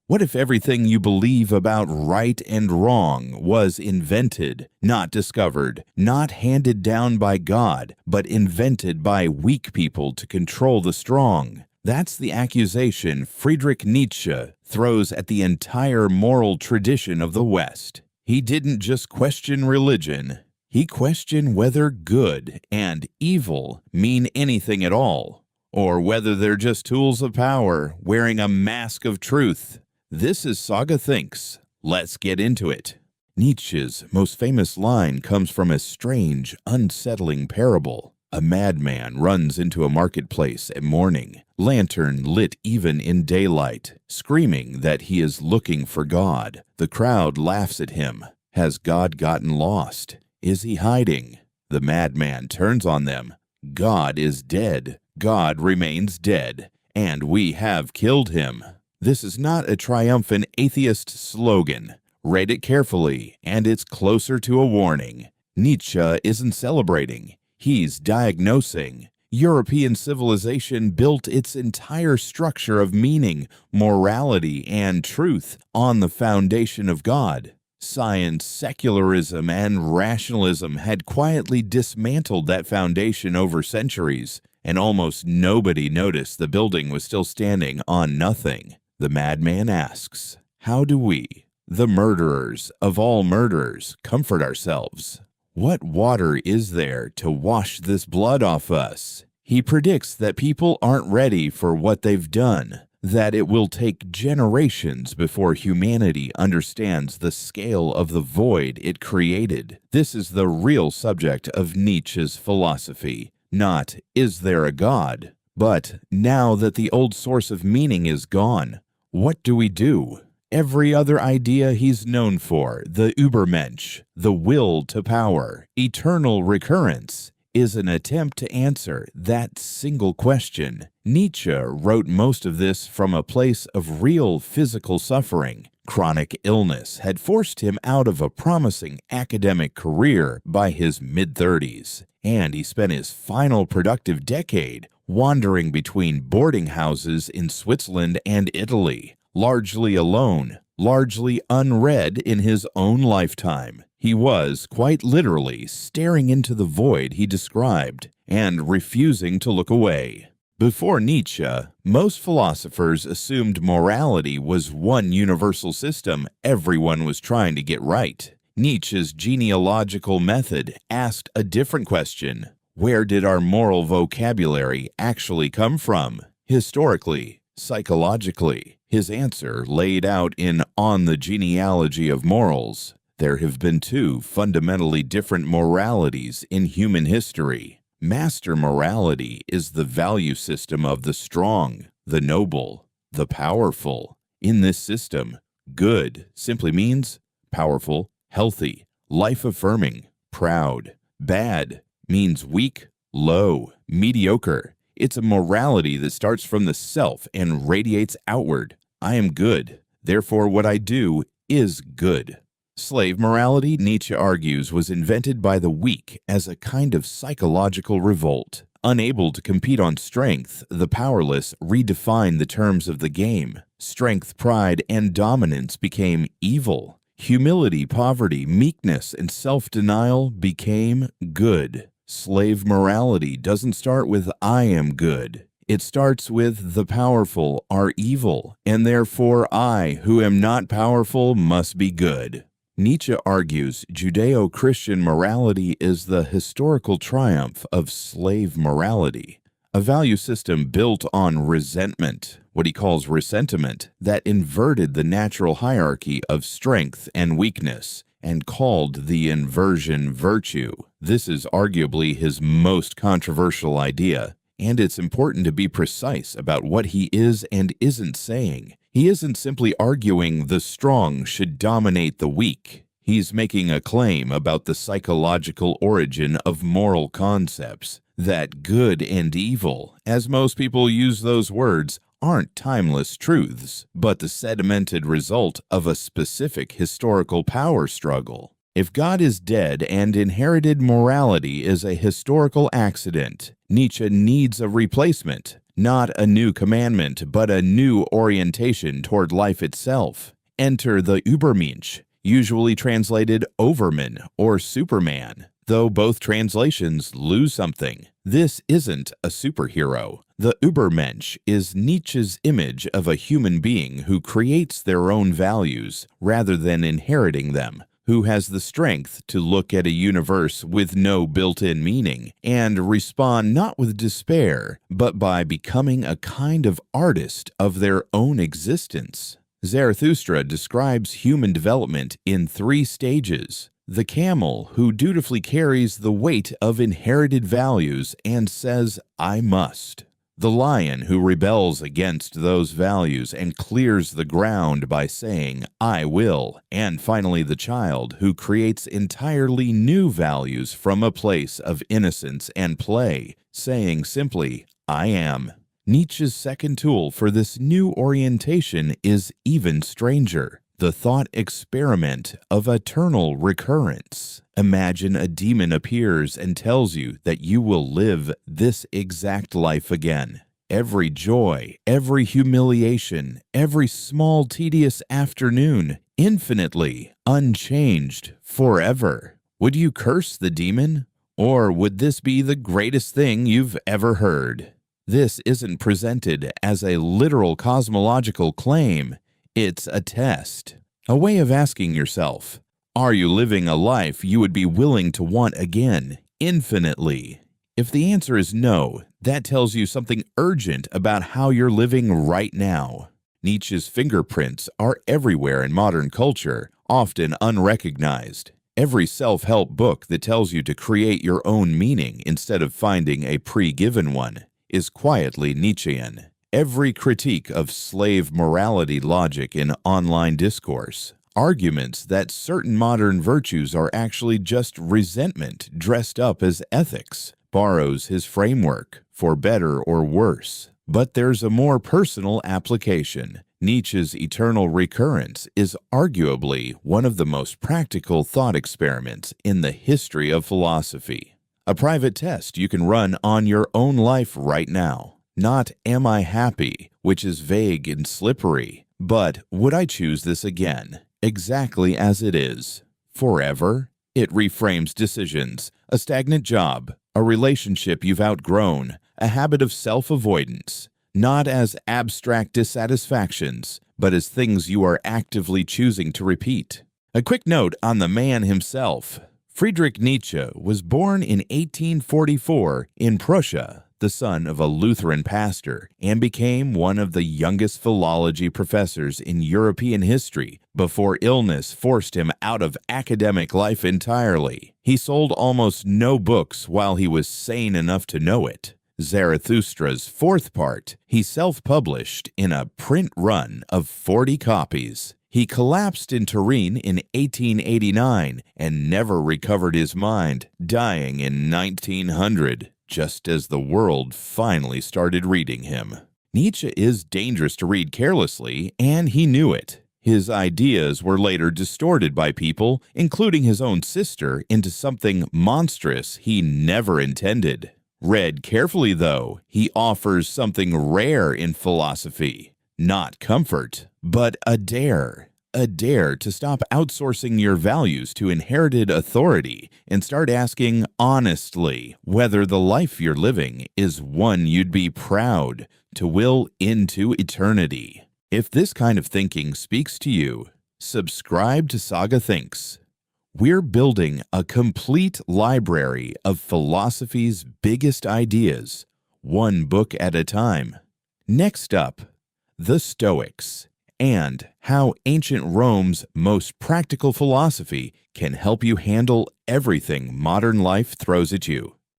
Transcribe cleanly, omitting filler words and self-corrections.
What if everything you believe about right and wrong was invented, not discovered, not handed down by God, but invented by weak people to control the strong? That's the accusation Friedrich Nietzsche throws at the entire moral tradition of the West. He didn't just question religion. He questioned whether good and evil mean anything at all, or whether they're just tools of power wearing a mask of truth. This is Saga Thinks. Let's get into it. Nietzsche's most famous line comes from a strange, unsettling parable. A madman runs into a marketplace at morning, lantern lit even in daylight, screaming that he is looking for God. The crowd laughs at him. Has God gotten lost? Is he hiding? The madman turns on them. God is dead. God remains dead, and we have killed him. This is not a triumphant atheist slogan. Read it carefully, and it's closer to a warning. Nietzsche isn't celebrating. He's diagnosing. European civilization built its entire structure of meaning, morality, and truth on the foundation of God. Science, secularism, and rationalism had quietly dismantled that foundation over centuries, and almost nobody noticed the building was still standing on nothing. The madman asks, how do we, the murderers of all murderers, comfort ourselves? What water is there to wash this blood off us? He predicts that people aren't ready for what they've done, that it will take generations before humanity understands the scale of the void it created. This is the real subject of Nietzsche's philosophy, not is there a God, but now that the old source of meaning is gone, what do we do? Every other idea he's known for, the Übermensch, the will to power, eternal recurrence, is an attempt to answer that single question. Nietzsche wrote most of this from a place of real physical suffering. Chronic illness had forced him out of a promising academic career by his mid-30s, and he spent his final productive decade wandering between boarding houses in Switzerland and Italy, largely alone, largely unread in his own lifetime. He was, quite literally, staring into the void he described and refusing to look away. Before Nietzsche, most philosophers assumed morality was one universal system everyone was trying to get right. Nietzsche's genealogical method asked a different question. Where did our moral vocabulary actually come from? Historically, psychologically. His answer laid out in On the Genealogy of Morals. There have been two fundamentally different moralities in human history. Master morality is the value system of the strong, the noble, the powerful. In this system, good simply means powerful, healthy, life-affirming, proud. Bad means weak, low, mediocre. It's a morality that starts from the self and radiates outward. I am good, therefore what I do is good. Slave morality, Nietzsche argues, was invented by the weak as a kind of psychological revolt. Unable to compete on strength, the powerless redefined the terms of the game. Strength, pride, and dominance became evil. Humility, poverty, meekness, and self-denial became good. Slave morality doesn't start with I am good. It starts with the powerful are evil, and therefore I, who am not powerful, must be good. Nietzsche argues Judeo-Christian morality is the historical triumph of slave morality, a value system built on resentment, what he calls ressentiment, that inverted the natural hierarchy of strength and weakness and called the inversion virtue. This is arguably his most controversial idea, and it's important to be precise about what he is and isn't saying. He isn't simply arguing the strong should dominate the weak. He's making a claim about the psychological origin of moral concepts, that good and evil, as most people use those words, aren't timeless truths, but the sedimented result of a specific historical power struggle. If God is dead and inherited morality is a historical accident, Nietzsche needs a replacement, not a new commandment, but a new orientation toward life itself. Enter the Übermensch, usually translated overman or superman, though both translations lose something. This isn't a superhero. The Übermensch is Nietzsche's image of a human being who creates their own values rather than inheriting them, who has the strength to look at a universe with no built-in meaning and respond not with despair, but by becoming a kind of artist of their own existence. Zarathustra describes human development in 3 stages: the camel, who dutifully carries the weight of inherited values and says, "I must." The lion, who rebels against those values and clears the ground by saying, "I will." And finally, the child, who creates entirely new values from a place of innocence and play, saying simply, "I am." Nietzsche's second tool for this new orientation is even stranger: the thought experiment of eternal recurrence. Imagine a demon appears and tells you that you will live this exact life again. Every joy, every humiliation, every small tedious afternoon, infinitely, unchanged, forever. Would you curse the demon? Or would this be the greatest thing you've ever heard? This isn't presented as a literal cosmological claim. It's a test, a way of asking yourself, are you living a life you would be willing to want again, infinitely? If the answer is no, that tells you something urgent about how you're living right now. Nietzsche's fingerprints are everywhere in modern culture, often unrecognized. Every self-help book that tells you to create your own meaning instead of finding a pre-given one is quietly Nietzschean. Every critique of slave morality logic in online discourse, arguments that certain modern virtues are actually just resentment dressed up as ethics, borrows his framework, for better or worse. But there's a more personal application. Nietzsche's eternal recurrence is arguably one of the most practical thought experiments in the history of philosophy. A private test you can run on your own life right now. Not "Am I happy?" which is vague and slippery, but "Would I choose this again?" Exactly as it is. Forever? It reframes decisions, a stagnant job, a relationship you've outgrown, a habit of self-avoidance, not as abstract dissatisfactions, but as things you are actively choosing to repeat. A quick note on the man himself. Friedrich Nietzsche was born in 1844 in Prussia, the son of a Lutheran pastor, and became one of the youngest philology professors in European history before illness forced him out of academic life entirely. He sold almost no books while he was sane enough to know it. Zarathustra's 4th part, he self-published in a print run of 40 copies. He collapsed in Turin in 1889 and never recovered his mind, dying in 1900. Just as the world finally started reading him. Nietzsche is dangerous to read carelessly, and he knew it. His ideas were later distorted by people, including his own sister, into something monstrous he never intended. Read carefully, though, he offers something rare in philosophy. Not comfort, but a dare. A dare to stop outsourcing your values to inherited authority and start asking honestly whether the life you're living is one you'd be proud to will into eternity. If this kind of thinking speaks to you, subscribe to Saga Thinks. We're building a complete library of philosophy's biggest ideas, one book at a time. Next up, the Stoics, and how ancient Rome's most practical philosophy can help you handle everything modern life throws at you.